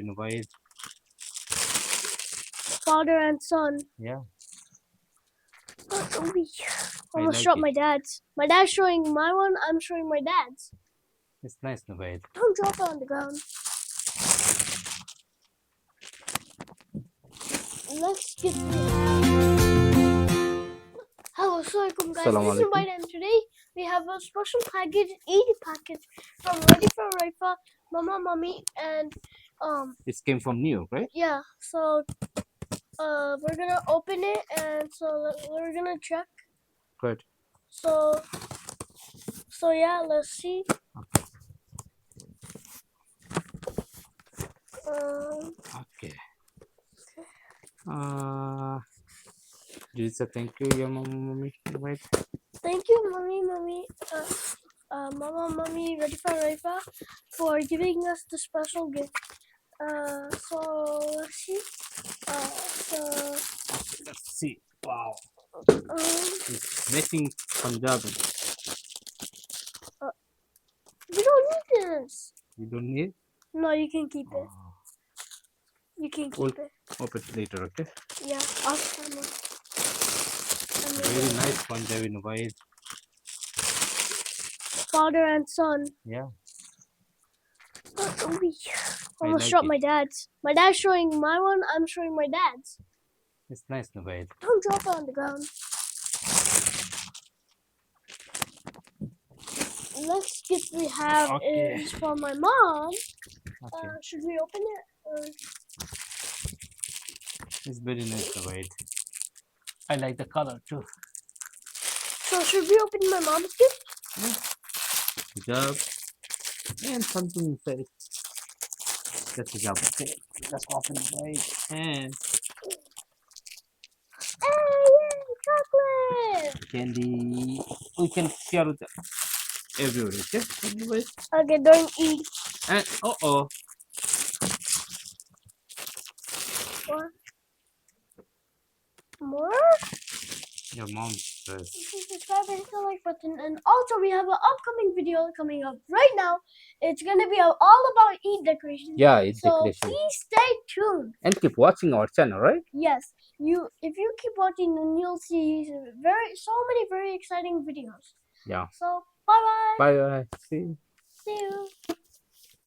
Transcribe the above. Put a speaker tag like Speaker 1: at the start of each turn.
Speaker 1: invite.
Speaker 2: Father and son.
Speaker 1: Yeah,
Speaker 2: Almost
Speaker 1: like
Speaker 2: dropped
Speaker 1: it.
Speaker 2: my dad's. My dad's showing my one, I'm showing my dad's.
Speaker 1: It's nice invite.
Speaker 2: Don't drop it on the ground. Let's get Hello, Assalamualaikum guys, this is
Speaker 1: Assalamualaikum.
Speaker 2: Invite and today we have a special package, EID package from Radifa, Raifa, Mami and
Speaker 1: It came from New York, right?
Speaker 2: yeah, so we're gonna open it and so we're gonna check.
Speaker 1: Good.
Speaker 2: So yeah, let's see.
Speaker 1: Okay. Just a thank you, your mommy. Invite.
Speaker 2: Thank you, Mami, Mami, Radifa, Raifa, for giving us the special gift. So let's see.
Speaker 1: Let's see. Wow.
Speaker 2: Um,
Speaker 1: It's making Punjabi.
Speaker 2: we don't need this.
Speaker 1: You don't need?
Speaker 2: No, you can keep it.
Speaker 1: Oh,
Speaker 2: You can keep
Speaker 1: We'll
Speaker 2: it.
Speaker 1: open it later, okay?
Speaker 2: Yeah, I'll scan it.
Speaker 1: Very nice Punjabi invite.
Speaker 2: Father and son.
Speaker 1: Yeah,
Speaker 2: Almost
Speaker 1: like
Speaker 2: dropped
Speaker 1: it.
Speaker 2: my dad's. My dad's showing my one, I'm showing my dad's.
Speaker 1: It's nice invite.
Speaker 2: Don't drop it on the ground. Next gift we have
Speaker 1: Okay.
Speaker 2: is from my mom.
Speaker 1: Okay.
Speaker 2: Should we open it?
Speaker 1: It's very nice invite. I like the color too.
Speaker 2: So should we open my mom's gift?
Speaker 1: Good job. And something inside. That's a job. Okay. Let's open it right. And
Speaker 2: Hey, yay, chocolate!
Speaker 1: candy. We can share it everywhere, okay? Anyway.
Speaker 2: Okay, don't eat.
Speaker 1: And oh.
Speaker 2: What? More?
Speaker 1: Your mom's dress.
Speaker 2: Subscribe and hit the like button. And also, we have an upcoming video coming up right now. It's gonna be all about Eid decorations.
Speaker 1: Yeah, it's
Speaker 2: So
Speaker 1: decoration.
Speaker 2: please stay tuned.
Speaker 1: And keep watching our channel, right?
Speaker 2: Yes, if you keep watching, then you'll see so many very exciting videos.
Speaker 1: Yeah.
Speaker 2: So bye bye.
Speaker 1: Bye bye. See you.
Speaker 2: See you.